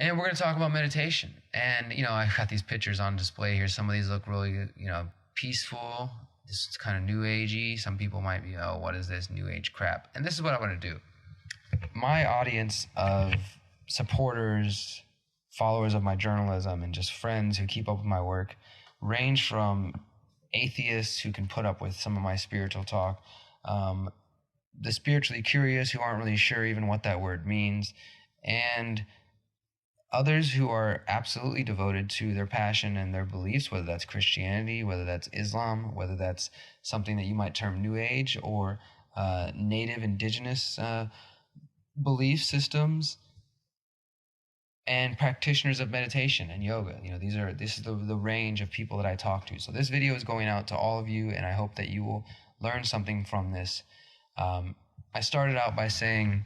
And we're going to talk about meditation. And, I've got these pictures on display here. Some of these look really, peaceful. This is kind of new agey. Some people might be, oh, what is this new age crap? And this is what I want to do. My audience of supporters, followers of my journalism, and just friends who keep up with my work range from atheists who can put up with some of my spiritual talk, the spiritually curious who aren't really sure even what that word means, and others who are absolutely devoted to their passion and their beliefs, whether that's Christianity, whether that's Islam, whether that's something that you might term New Age, or native indigenous belief systems, and practitioners of meditation and yoga. This is the range of people that I talk to. So this video is going out to all of you, and I hope that you will learn something from this. I started out by saying,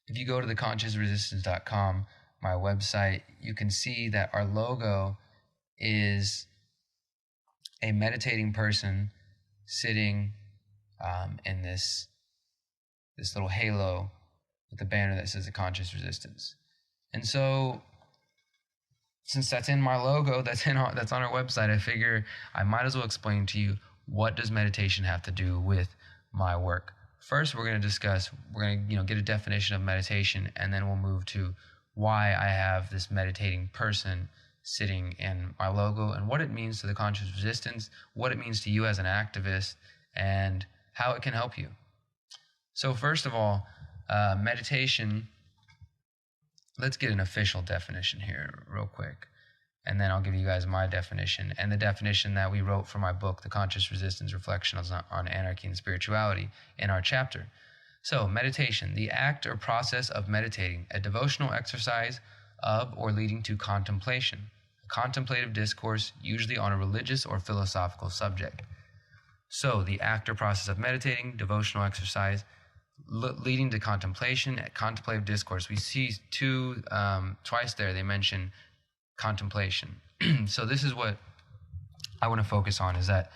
if you go to theconsciousresistance.com, my website, you can see that our logo is a meditating person sitting in this little halo with a banner that says The Conscious Resistance. And so, since that's in my logo, that's on our website, I figure I might as well explain to you, what does meditation have to do with my work. First, we're going to get a definition of meditation, and then we'll move to why I have this meditating person sitting in my logo, and what it means to the conscious resistance, what it means to you as an activist, and how it can help you. So first of all, meditation, let's get an official definition here real quick, and then I'll give you guys my definition, and the definition that we wrote for my book, The Conscious Resistance, Reflections on Anarchy and Spirituality, in our chapter. So, meditation, the act or process of meditating, a devotional exercise of or leading to contemplation, a contemplative discourse, usually on a religious or philosophical subject. So, the act or process of meditating, devotional exercise, leading to contemplation, contemplative discourse. We see twice there they mention contemplation. So this is what I want to focus on, is that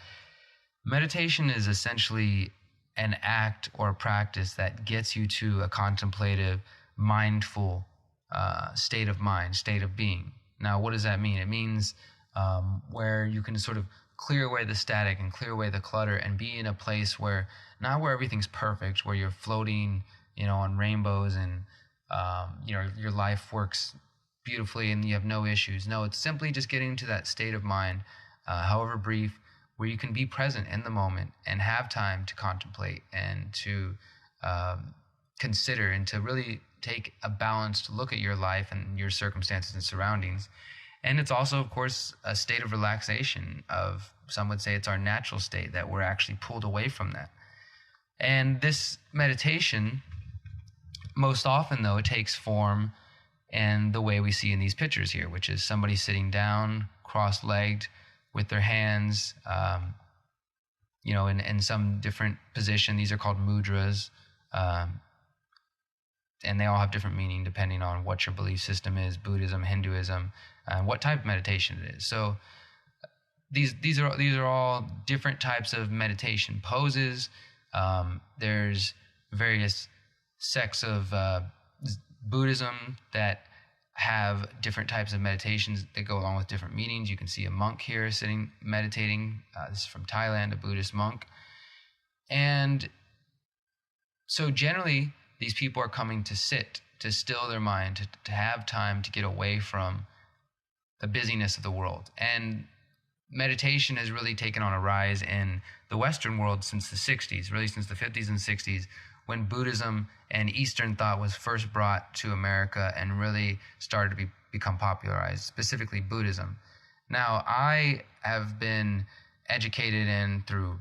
meditation is essentially an act or a practice that gets you to a contemplative, mindful state of mind, state of being. Now, what does that mean? It means where you can sort of clear away the static and clear away the clutter and be in a place where, not where everything's perfect, where you're floating, on rainbows and, your life works beautifully and you have no issues. No, it's simply just getting to that state of mind, however brief, where you can be present in the moment and have time to contemplate and to consider and to really take a balanced look at your life and your circumstances and surroundings. And it's also, of course, a state of relaxation. Some would say it's our natural state, that we're actually pulled away from that. And this meditation, most often though, it takes form in the way we see in these pictures here, which is somebody sitting down, cross-legged, with their hands, in some different position. These are called mudras, and they all have different meaning depending on what your belief system is, Buddhism, Hinduism, and what type of meditation it is. So these are all different types of meditation poses. There's various sects of Buddhism that have different types of meditations that go along with different meanings. You can see a monk here sitting meditating. This is from Thailand, a Buddhist monk. And so generally, these people are coming to sit, to still their mind, to have time to get away from the busyness of the world. And meditation has really taken on a rise in the Western world since the 60s, really since the 50s and 60s, when Buddhism and Eastern thought was first brought to America and really started to become popularized, specifically Buddhism. Now, I have been educated in through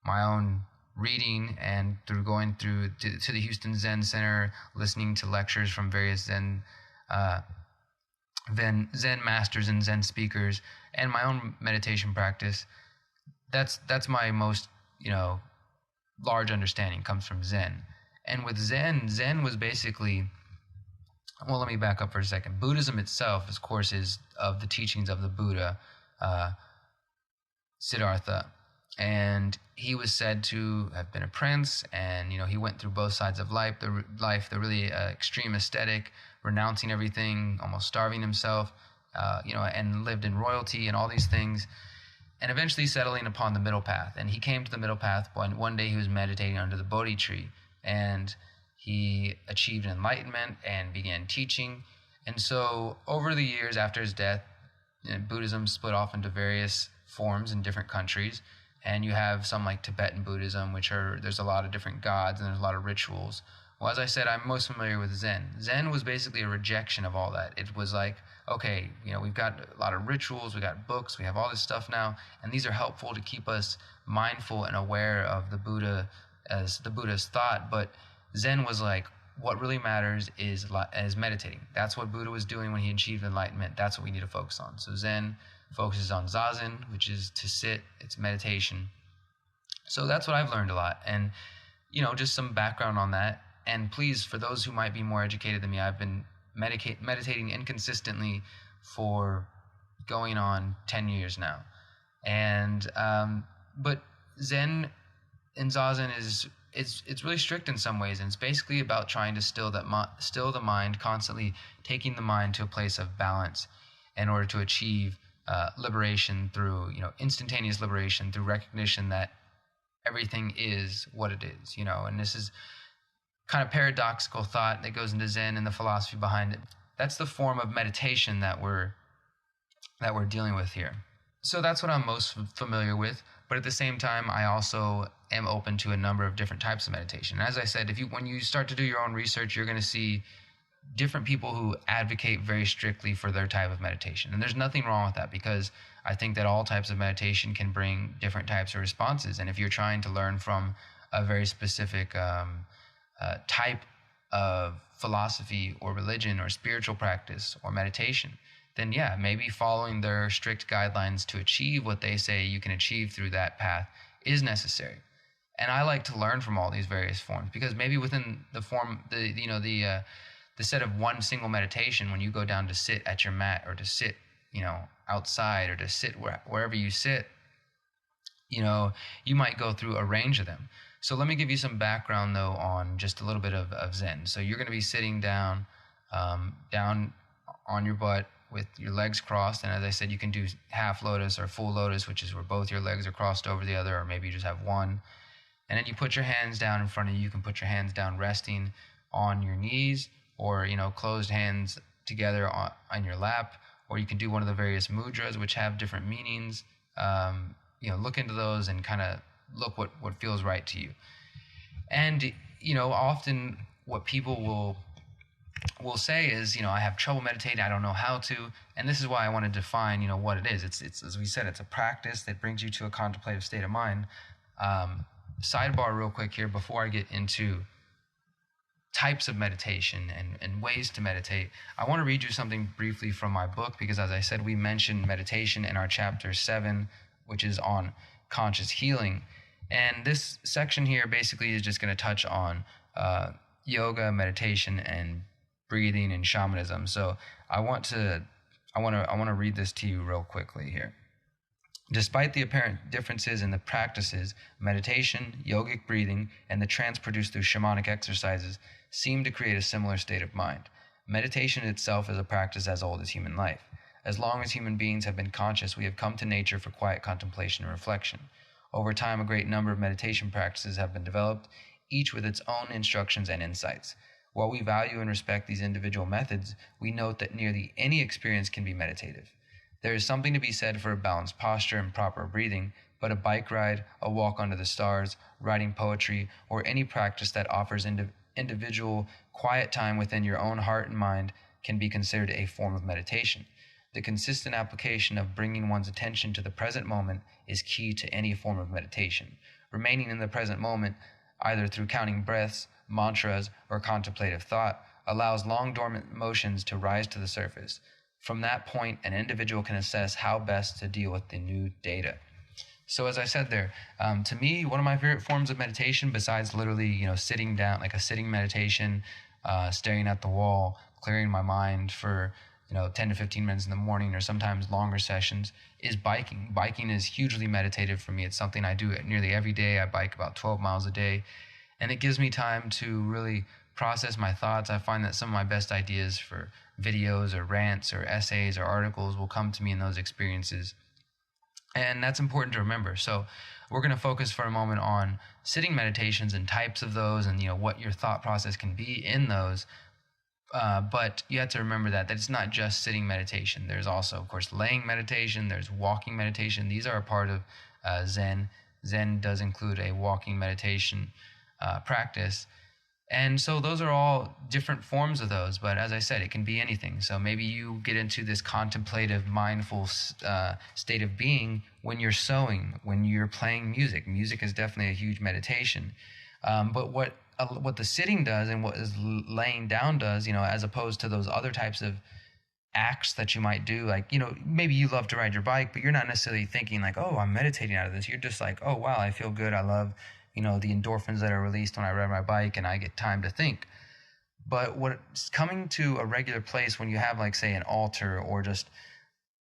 my own reading and through going to the Houston Zen Center, listening to lectures from various Zen masters and Zen speakers, and my own meditation practice. That's my most, large understanding comes from Zen. And with Zen was basically, well, let me back up for a second. Buddhism itself, of course, is of the teachings of the Buddha, Siddhartha. And he was said to have been a prince, and he went through both sides of life, the really extreme aesthetic, renouncing everything, almost starving himself, and lived in royalty and all these things, and eventually settling upon the middle path. And he came to the middle path when one day he was meditating under the Bodhi tree, and he achieved enlightenment and began teaching. And so over the years after his death, Buddhism split off into various forms in different countries. And you have some like Tibetan Buddhism, there's a lot of different gods and there's a lot of rituals. Well, as I said, I'm most familiar with Zen. Zen was basically a rejection of all that. It was like, okay, we've got a lot of rituals, we got books, we have all this stuff now, and these are helpful to keep us mindful and aware of the Buddha as the Buddha's thought. But Zen was like, what really matters is meditating. That's what Buddha was doing when he achieved enlightenment. That's what we need to focus on. So Zen focuses on zazen, which is to sit. It's meditation. So that's what I've learned a lot. And, just some background on that. And please, for those who might be more educated than me, I've been meditating inconsistently for going on 10 years now. And, but Zen and zazen it's really strict in some ways, and it's basically about trying to still the mind, constantly taking the mind to a place of balance in order to achieve liberation through, instantaneous liberation through recognition that everything is what it is, and this is kind of paradoxical thought that goes into Zen and the philosophy behind it. That's the form of meditation that we're dealing with here. So that's what I'm most familiar with, but at the same time, I also am open to a number of different types of meditation. And as I said, when you start to do your own research, you're going to see different people who advocate very strictly for their type of meditation. And there's nothing wrong with that, because I think that all types of meditation can bring different types of responses. And if you're trying to learn from a very specific type of philosophy or religion or spiritual practice or meditation, then yeah, maybe following their strict guidelines to achieve what they say you can achieve through that path is necessary. And I like to learn from all these various forms, because maybe within the form, the set of one single meditation, when you go down to sit at your mat, or to sit, outside, or to sit wherever you sit, you might go through a range of them. So let me give you some background, though, on just a little bit of Zen. So you're going to be sitting down on your butt with your legs crossed. And as I said, you can do half lotus or full lotus, which is where both your legs are crossed over the other, or maybe you just have one. And then you put your hands down in front of you. You can put your hands down resting on your knees, or, closed hands together on your lap, or you can do one of the various mudras, which have different meanings. Look into those and kind of look what feels right to you. And, often what people will say is, I have trouble meditating, I don't know how to. And this is why I want to define, what it is. It's as we said, it's a practice that brings you to a contemplative state of mind. Sidebar real quick here before I get into types of meditation and ways to meditate. I want to read you something briefly from my book, because as I said, we mentioned meditation in our chapter 7, which is on conscious healing. And this section here basically is just going to touch on yoga, meditation, and breathing and shamanism. So I want to read this to you real quickly here. Despite the apparent differences in the practices, meditation, yogic breathing, and the trance produced through shamanic exercises seem to create a similar state of mind. Meditation itself is a practice as old as human life. As long as human beings have been conscious, we have come to nature for quiet contemplation and reflection. Over time, a great number of meditation practices have been developed, each with its own instructions and insights. While we value and respect these individual methods, we note that nearly any experience can be meditative. There is something to be said for a balanced posture and proper breathing, but a bike ride, a walk under the stars, writing poetry, or any practice that offers individual quiet time within your own heart and mind can be considered a form of meditation. The consistent application of bringing one's attention to the present moment is key to any form of meditation. Remaining in the present moment, either through counting breaths, mantras, or contemplative thought, allows long dormant emotions to rise to the surface. From that point, an individual can assess how best to deal with the new data. So as I said there, to me, one of my favorite forms of meditation, besides literally, sitting down, like a sitting meditation, staring at the wall, clearing my mind for, 10 to 15 minutes in the morning, or sometimes longer sessions, is biking. Biking is hugely meditative for me. It's something I do nearly every day. I bike about 12 miles a day, and it gives me time to really process my thoughts. I find that some of my best ideas for videos or rants or essays or articles will come to me in those experiences. And that's important to remember. So we're going to focus for a moment on sitting meditations and types of those, and what your thought process can be in those. But you have to remember that it's not just sitting meditation. There's also, of course, laying meditation. There's walking meditation. These are a part of Zen. Zen does include a walking meditation practice. And so those are all different forms of those. But as I said, it can be anything. So maybe you get into this contemplative, mindful state of being when you're sewing, when you're playing music. Music is definitely a huge meditation. But what the sitting does and what is laying down does, as opposed to those other types of acts that you might do, like, maybe you love to ride your bike, but you're not necessarily thinking like, oh, I'm meditating out of this. You're just like, oh, wow, I feel good. I love, the endorphins that are released when I ride my bike and I get time to think. But what's coming to a regular place when you have, like, say, an altar or just,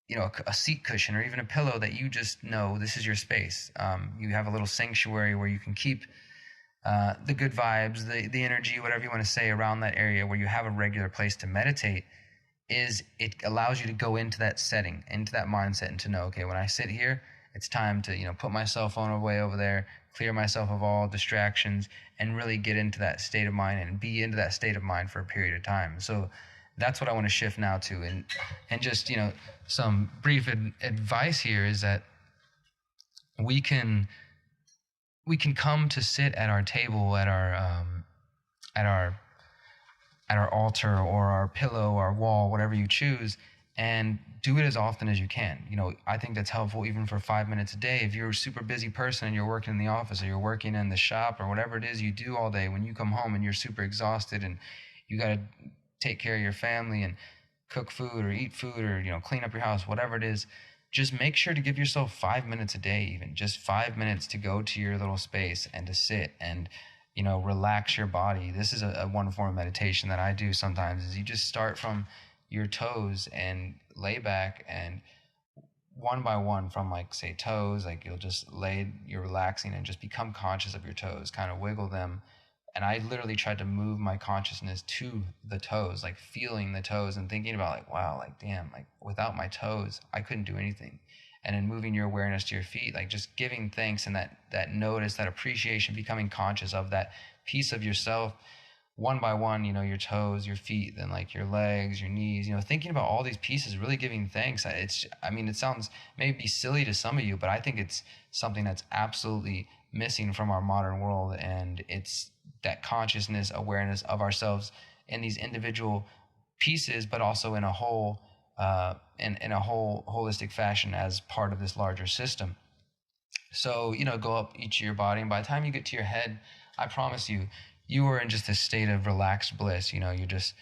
a seat cushion or even a pillow that you just know this is your space. You have a little sanctuary where you can keep the good vibes, the energy, whatever you want to say, around that area where you have a regular place to meditate. It allows you to go into that setting, into that mindset, and to know, okay, when I sit here, it's time to, put my cell phone away over there, clear myself of all distractions, and really get into that state of mind and be into that state of mind for a period of time. So that's what I want to shift now to. And just, some brief advice here is that we can come to sit at our table, at our altar or our pillow, our wall, whatever you choose, and do it as often as you can. I think that's helpful even for 5 minutes a day. If you're a super busy person and you're working in the office or you're working in the shop or whatever it is you do all day, when you come home and you're super exhausted and you got to take care of your family and cook food or eat food or, clean up your house, whatever it is, just make sure to give yourself 5 minutes a day, even just 5 minutes to go to your little space and to sit and relax your body. This is a one form of meditation that I do sometimes, is you just start from your toes and lay back, and one by one from, like, say, toes, like you're relaxing and just become conscious of your toes, kind of wiggle them. And I literally tried to move my consciousness to the toes, like feeling the toes and thinking about, like, wow, like, damn, like, without my toes, I couldn't do anything. And then moving your awareness to your feet, like just giving thanks and that notice, that appreciation, becoming conscious of that piece of yourself, one by one, your toes, your feet, then like your legs, your knees, thinking about all these pieces, really giving thanks. It sounds maybe silly to some of you, but I think it's something that's absolutely missing from our modern world. And it's that consciousness, awareness of ourselves in these individual pieces, but also in a whole, in a whole holistic fashion as part of this larger system. So, go up each of your body, and by the time you get to your head, I promise you, you are in just a state of relaxed bliss. You're just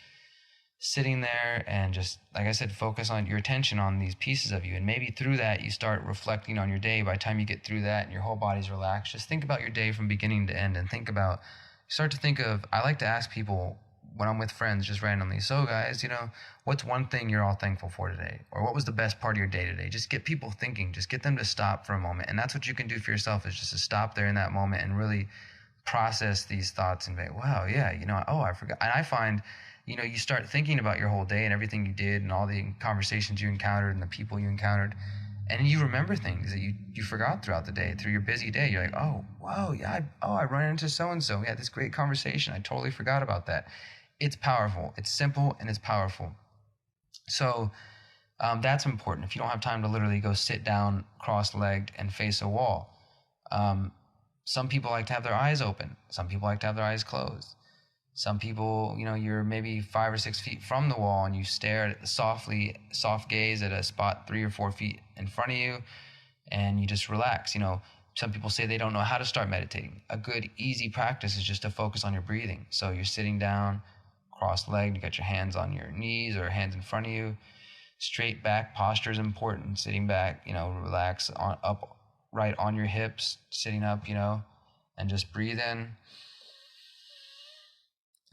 sitting there and just, like I said, focus on your attention on these pieces of you. And maybe through that, you start reflecting on your day. By the time you get through that and your whole body's relaxed, just think about your day from beginning to end, and start to think of, I like to ask people when I'm with friends just randomly, so guys, what's one thing you're all thankful for today? Or what was the best part of your day today? Just get people thinking, just get them to stop for a moment. And that's what you can do for yourself, is just to stop there in that moment and really process these thoughts and be, wow, yeah, oh, I forgot. And I find, you start thinking about your whole day and everything you did and all the conversations you encountered and the people you encountered, and you remember things that you forgot throughout the day, through your busy day. You're like, oh, wow, yeah, I run into so-and-so. We had this great conversation. I totally forgot about that. It's powerful. It's simple and it's powerful. So that's important. If you don't have time to literally go sit down cross-legged and face a wall, some people like to have their eyes open. Some people like to have their eyes closed. Some people, you're maybe 5 or 6 feet from the wall and you stare at soft gaze at a spot 3 or 4 feet in front of you, and you just relax. Some people say they don't know how to start meditating. A good, easy practice is just to focus on your breathing. So you're sitting down, cross-legged, you got your hands on your knees or hands in front of you. Straight back posture is important. Sitting back, relax upright on your hips, sitting up, and just breathe in.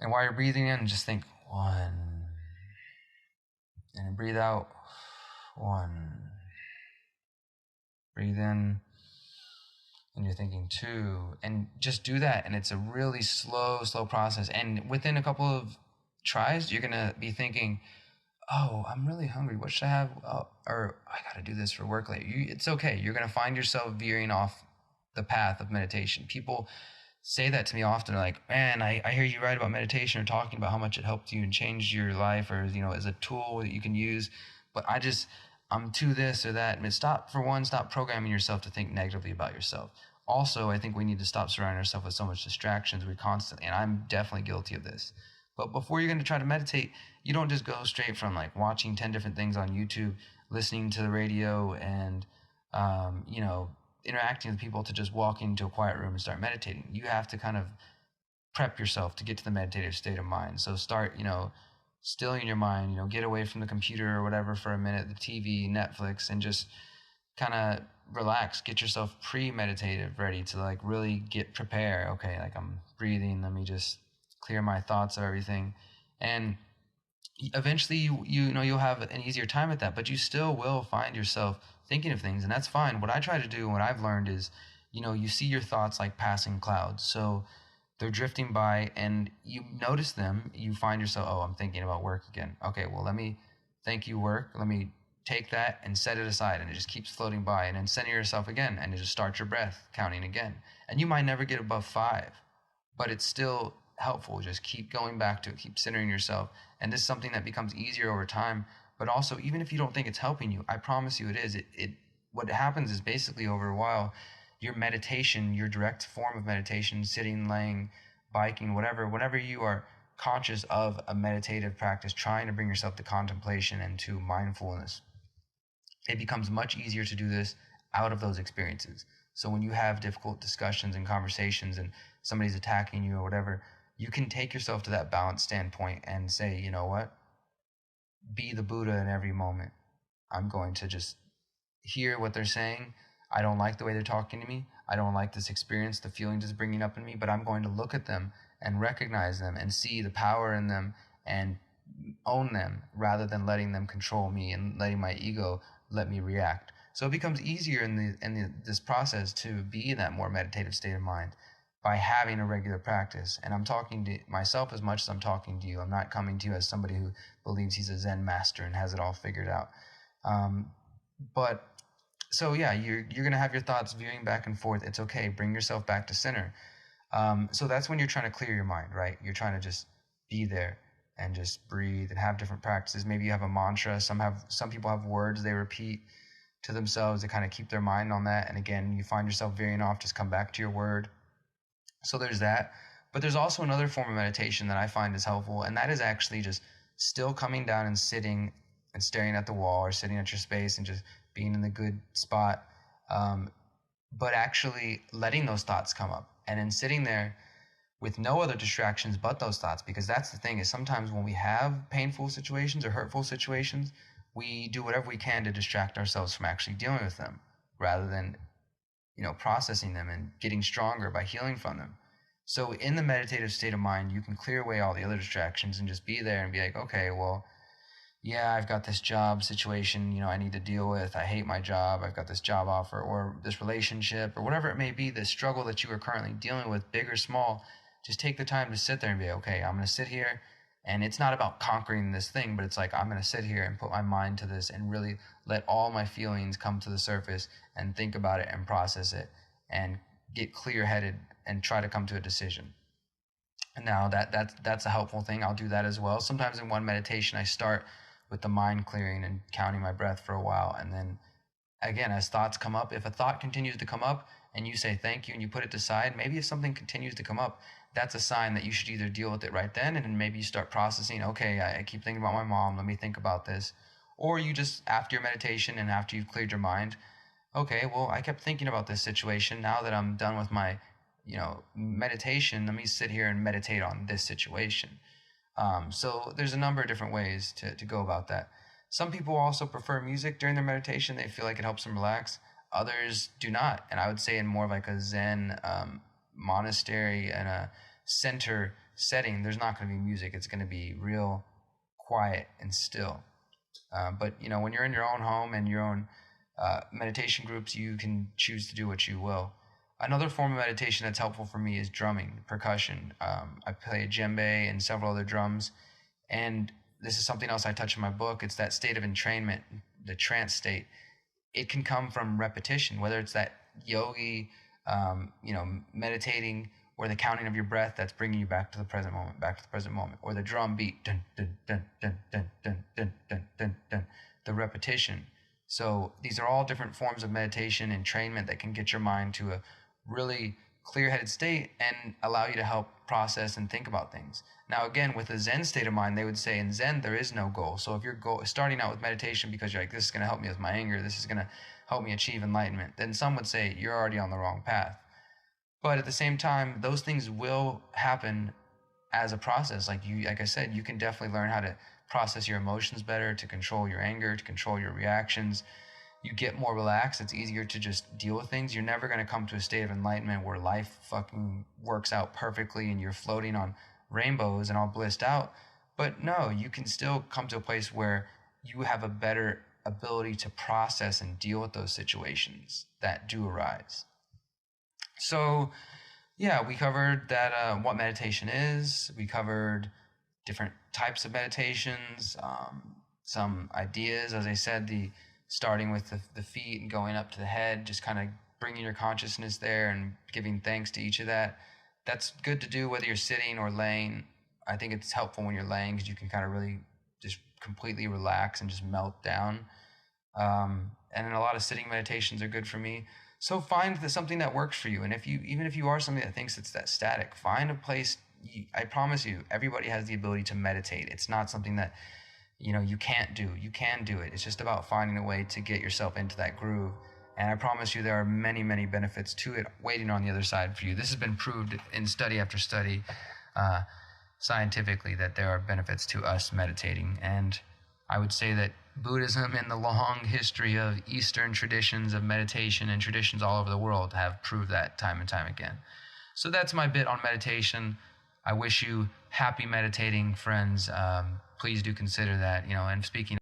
And while you're breathing in, just think 1, And breathe out. 1. Breathe in. And you're thinking 2. And just do that. And it's a really slow process. And within a couple of tries, you're going to be thinking, oh, I'm really hungry. What should I have? Oh, or I got to do this for work later. It's okay. You're going to find yourself veering off the path of meditation. People say that to me often, like, man, I hear you write about meditation or talking about how much it helped you and changed your life, or, as a tool that you can use. But I'm to this or that. And stop programming yourself to think negatively about yourself. Also, I think we need to stop surrounding ourselves with so much distractions. We constantly, and I'm definitely guilty of this. But before you're going to try to meditate, you don't just go straight from like watching 10 different things on YouTube, listening to the radio, and, interacting with people to just walk into a quiet room and start meditating. You have to kind of prep yourself to get to the meditative state of mind. So start, stilling your mind, get away from the computer or whatever for a minute, the TV, Netflix, and just kind of relax, get yourself pre-meditative ready to like really get prepared. Okay, like I'm breathing, let me just clear my thoughts of everything. And eventually you'll have an easier time at that, but you still will find yourself thinking of things, and that's fine. What I try to do, what I've learned is, you see your thoughts like passing clouds. So they're drifting by and you notice them, you find yourself, oh, I'm thinking about work again. Okay, well, let me thank you, work. Let me take that and set it aside, and it just keeps floating by, and then center yourself again, and just start your breath counting again. And you might never get above 5, but it's still helpful. Just keep going back to it, keep centering yourself. And this is something that becomes easier over time. But also, even if you don't think it's helping you, I promise you it is. What happens is basically over a while, your meditation, your direct form of meditation, sitting, laying, biking, whenever you are conscious of a meditative practice, trying to bring yourself to contemplation and to mindfulness, it becomes much easier to do this out of those experiences. So when you have difficult discussions and conversations and somebody's attacking you or whatever, you can take yourself to that balanced standpoint and say, you know what? Be the Buddha in every moment. I'm going to just hear what they're saying. I don't like the way they're talking to me. I don't like this experience, the feelings it's bringing up in me, but I'm going to look at them and recognize them and see the power in them and own them rather than letting them control me and letting my ego let me react. So it becomes easier in this process to be in that more meditative state of mind by having a regular practice. And I'm talking to myself as much as I'm talking to you. I'm not coming to you as somebody who believes he's a Zen master and has it all figured out. But so yeah, you're gonna have your thoughts veering back and forth. It's okay. Bring yourself back to center. So that's when you're trying to clear your mind, right? You're trying to just be there and just breathe and have different practices. Maybe you have a mantra. Some people have words they repeat to themselves to kind of keep their mind on that. And again, you find yourself veering off, just come back to your word. So there's that. But there's also another form of meditation that I find is helpful, and that is actually just still coming down and sitting and staring at the wall or sitting at your space and just being in the good spot, but actually letting those thoughts come up and then sitting there with no other distractions but those thoughts. Because that's the thing, is sometimes when we have painful situations or hurtful situations, we do whatever we can to distract ourselves from actually dealing with them rather than processing them and getting stronger by healing from them. So in the meditative state of mind, you can clear away all the other distractions and just be there and be like, okay, well, yeah, I've got this job situation, I need to deal with. I hate my job. I've got this job offer or this relationship or whatever it may be, the struggle that you are currently dealing with, big or small. Just take the time to sit there and be, okay, I'm going to sit here. And it's not about conquering this thing, but it's like, I'm going to sit here and put my mind to this and really let all my feelings come to the surface and think about it and process it and get clear-headed and try to come to a decision. And now that's a helpful thing. I'll do that as well. Sometimes in one meditation, I start with the mind clearing and counting my breath for a while. And then again, as thoughts come up, if a thought continues to come up and you say thank you and you put it aside, maybe if something continues to come up, that's a sign that you should either deal with it right then, and then maybe you start processing, okay, I keep thinking about my mom, let me think about this. Or you just, after your meditation and after you've cleared your mind, okay, well, I kept thinking about this situation. Now that I'm done with my, meditation, let me sit here and meditate on this situation. So there's a number of different ways to go about that. Some people also prefer music during their meditation. They feel like it helps them relax. Others do not. And I would say in more of like a Zen monastery and a center setting, there's not going to be music. It's going to be real quiet and still. But when you're in your own home and your own meditation groups, you can choose to do what you will. Another form of meditation that's helpful for me is drumming, percussion. I play a djembe and several other drums, and this is something else I touch in my book. It's that state of entrainment, the trance state. It can come from repetition, whether it's that yogi, meditating, or the counting of your breath that's bringing you back to the present moment, or the drum beat, dun, dun, dun, dun, dun, dun, dun, dun, dun, dun, the repetition. So these are all different forms of meditation and entrainment that can get your mind to a really clear-headed state and allow you to help process and think about things. Now, again, with a Zen state of mind, they would say in Zen there is no goal. So if you're starting out with meditation because you're like, this is going to help me with my anger, this is going to help me achieve enlightenment, then some would say you're already on the wrong path. But at the same time, those things will happen as a process. Like I said, you can definitely learn how to process your emotions better, to control your anger, to control your reactions. You get more relaxed. It's easier to just deal with things. You're never going to come to a state of enlightenment where life fucking works out perfectly and you're floating on rainbows and all blissed out. But no, you can still come to a place where you have a better ability to process and deal with those situations that do arise. So, yeah, we covered that what meditation is. We covered different types of meditations, some ideas. As I said, starting with the feet and going up to the head, just kind of bringing your consciousness there and giving thanks to each of that. That's good to do whether you're sitting or laying. I think it's helpful when you're laying because you can kind of really just completely relax and just melt down. And then a lot of sitting meditations are good for me. So find something that works for you. And even if you are somebody that thinks it's that static, find a place. I promise you, everybody has the ability to meditate. It's not something that you can't do. You can do it. It's just about finding a way to get yourself into that groove. And I promise you there are many, many benefits to it waiting on the other side for you. This has been proved in study after study, scientifically, that there are benefits to us meditating. And I would say that Buddhism and the long history of Eastern traditions of meditation and traditions all over the world have proved that time and time again. So that's my bit on meditation. I wish you happy meditating, friends. Please do consider that, and speaking